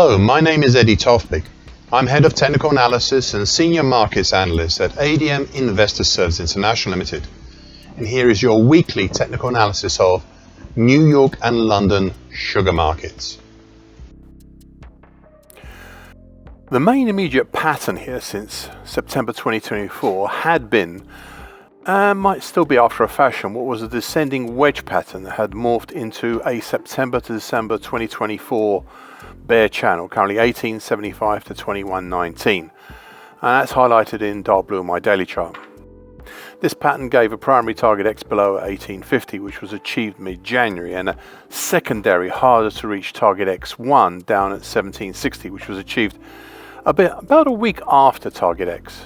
Hello, my name is Eddie Tofpik. I'm Head of Technical Analysis and Senior Markets Analyst at ADM Investor Services International Limited. And here is your weekly technical analysis of New York and London sugar markets. The main immediate pattern here since September 2024 had been, and might still be after a fashion, what was a descending wedge pattern that had morphed into a September to December 2024 bear channel, currently 1875 to 2119, and that's highlighted in dark blue on my daily chart. This pattern gave a primary target X below at 1850, which was achieved mid-January, and a secondary harder to reach target X1 down at 1760, which was achieved about a week after target X.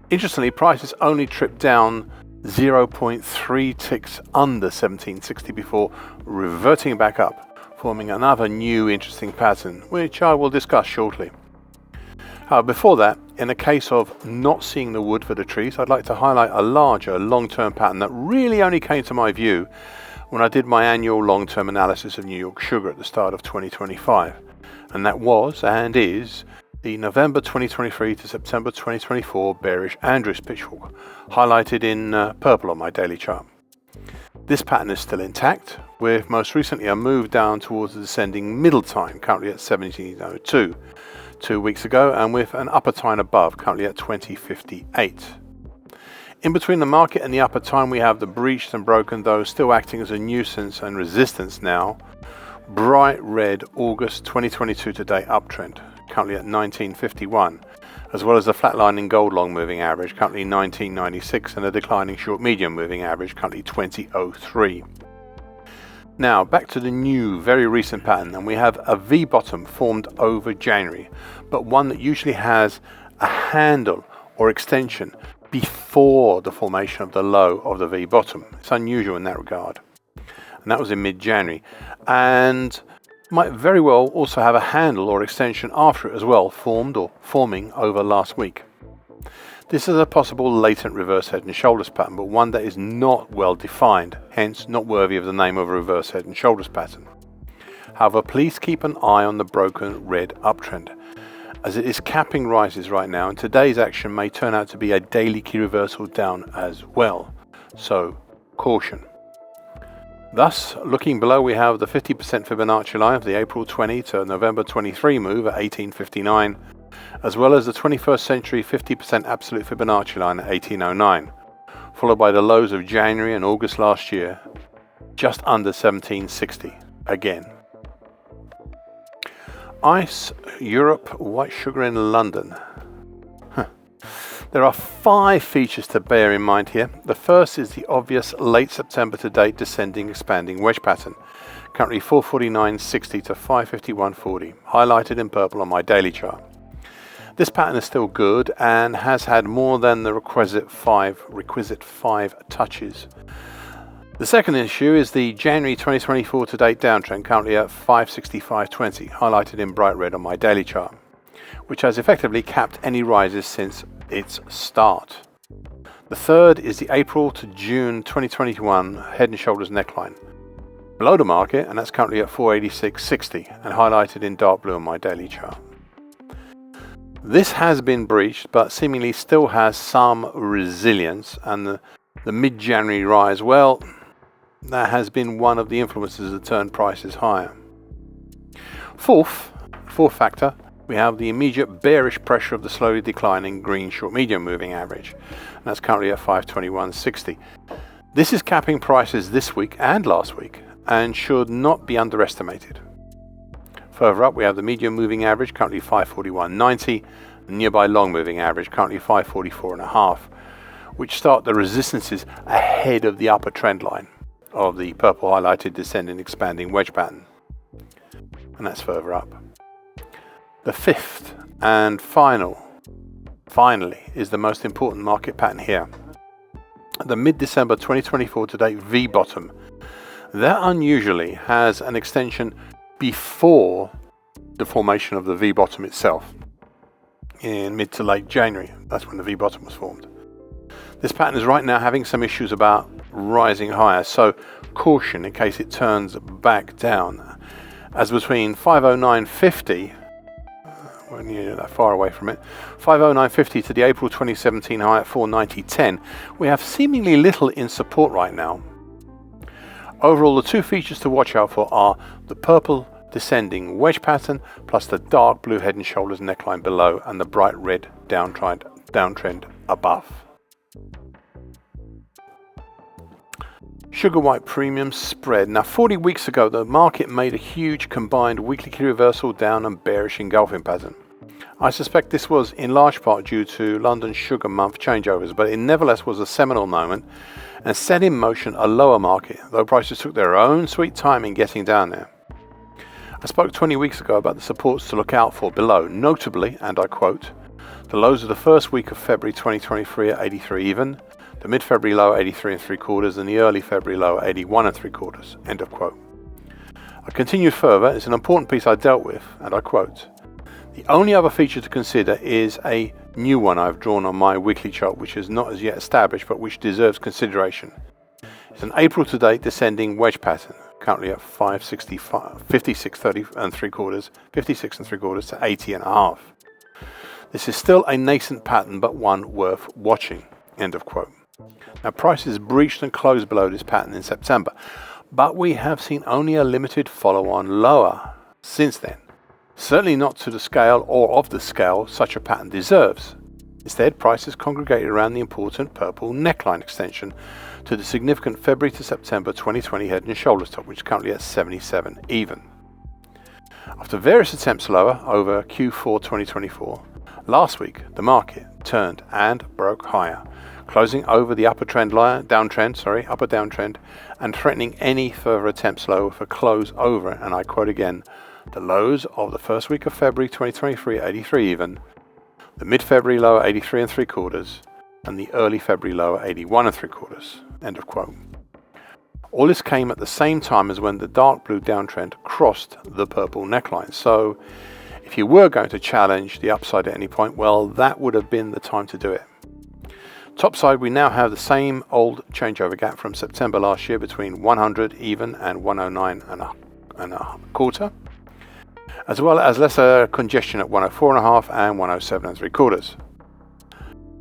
Interestingly, prices only tripped down 0.3 ticks under 1760 before reverting back up, forming another new interesting pattern, which I will discuss shortly. Before that, in the case of not seeing the wood for the trees, I'd like to highlight a larger long-term pattern that really only came to my view when I did my annual long-term analysis of New York sugar at the start of 2025, and that was and is the November 2023 to September 2024 bearish Andrews pitchfork, highlighted in purple on my daily chart. This pattern is still intact, with most recently a move down towards the descending middle time, currently at 1702, 2 weeks ago, and with an upper time above, currently at 2058. In between the market and the upper time, we have the breached and broken, though still acting as a nuisance and resistance now, bright red August 2022 to date uptrend, currently at 1951, as well as the flatlining gold long moving average, currently 1996, and a declining short medium moving average, currently 2003. Now back to the new, very recent pattern, and we have a V bottom formed over January, but one that usually has a handle or extension before the formation of the low of the V bottom. It's unusual in that regard, and that was in mid-January, and might very well also have a handle or extension after it as well, formed or forming over last week. This is a possible latent reverse head and shoulders pattern, but one that is not well defined, hence not worthy of the name of a reverse head and shoulders pattern. However, please keep an eye on the broken red uptrend, as it is capping rises right now, and today's action may turn out to be a daily key reversal down as well, so caution. Thus, looking below, we have the 50% Fibonacci line of the April 20 to November 23 move at 1859, as well as the 21st century 50% absolute Fibonacci line at 1809, followed by the lows of January and August last year, just under 1760 again. ICE Europe white sugar in London. There are 5 features to bear in mind here. The first is the obvious late September to date descending expanding wedge pattern, currently 449.60 to 551.40, highlighted in purple on my daily chart. This pattern is still good and has had more than the requisite five touches. The second issue is the January 2024 to date downtrend, currently at 565.20, highlighted in bright red on my daily chart, which has effectively capped any rises since its start. The third is the April to June 2021 head and shoulders neckline, below the market, and that's currently at 486.60 and highlighted in dark blue on my daily chart. This has been breached, but seemingly still has some resilience, and the mid-January rise, well, that has been one of the influences that turned prices higher. Fourth factor, we have the immediate bearish pressure of the slowly declining green short medium moving average, and that's currently at 521.60. This is capping prices this week and last week, and should not be underestimated. Further up, we have the medium moving average, currently 541.90, and nearby long moving average, currently 544.5, which start the resistances ahead of the upper trend line of the purple highlighted descending expanding wedge pattern, and that's further up. The fifth and finally, is the most important market pattern here. The mid-December 2024 to date V bottom, that unusually has an extension before the formation of the V bottom itself in mid to late January. That's when the V bottom was formed. This pattern is right now having some issues about rising higher, so caution in case it turns back down, as between 509.50 we're near that far away from it. 509.50 to the April 2017 high at 490.10. We have seemingly little in support right now. Overall, the two features to watch out for are the purple descending wedge pattern plus the dark blue head and shoulders neckline below and the bright red downtrend above. Sugar white premium spread. Now 40 weeks ago the market made a huge combined weekly key reversal down and bearish engulfing pattern. I suspect this was in large part due to London sugar month changeovers, but it nevertheless was a seminal moment and set in motion a lower market, though prices took their own sweet time in getting down there. I spoke 20 weeks ago about the supports to look out for below, notably, and I quote, the lows of the first week of February 2023 at 83 even, the mid-February low at 83 3/4 and the early February low at 81 3/4, end of quote. I continued further, it's an important piece I dealt with, and I quote, the only other feature to consider is a new one I've drawn on my weekly chart which is not as yet established but which deserves consideration. It's an April to date descending wedge pattern, currently at 56 3/4 to 80 and a half. This is still a nascent pattern but one worth watching, end of quote. Now prices breached and closed below this pattern in September, but we have seen only a limited follow-on lower since then. Certainly not to the scale or of the scale such a pattern deserves. Instead, prices congregated around the important purple neckline extension to the significant February to September 2020 head and shoulders top, which is currently at 77 even. After various attempts lower over Q4 2024, last week the market turned and broke higher, closing over the upper downtrend, and threatening any further attempts lower for close over, and I quote again, the lows of the first week of February 2023 at 83 even, the mid-February low at 83 3/4, and the early February low at 81 3/4, end of quote. All this came at the same time as when the dark blue downtrend crossed the purple neckline, so if you were going to challenge the upside at any point, well, that would have been the time to do it. Topside, we now have the same old changeover gap from September last year between 100 even and 109 and a quarter, as well as lesser congestion at 104.5 and 107 3/4.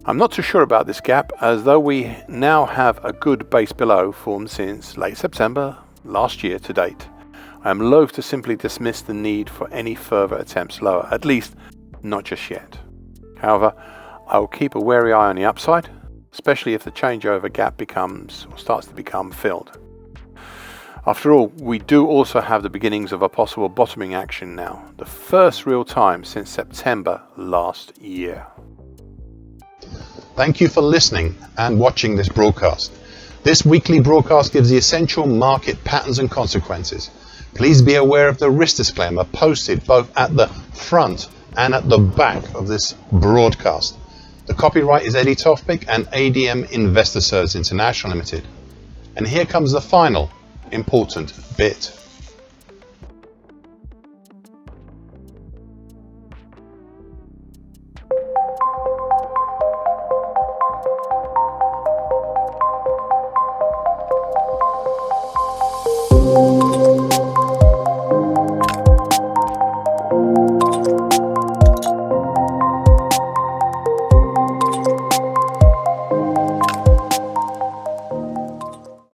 I'm not too sure about this gap, as though we now have a good base below formed since late September last year to date. I am loath to simply dismiss the need for any further attempts lower, at least not just yet. However, I will keep a wary eye on the upside, especially if the changeover gap starts to become filled. After all, we do also have the beginnings of a possible bottoming action now, the first real time since September last year. Thank you for listening and watching this broadcast. This weekly broadcast gives the essential market patterns and consequences. Please be aware of the risk disclaimer posted both at the front and at the back of this broadcast. The copyright is Eddie Tofpik and ADM Investor Services International Limited. And here comes the final important bit.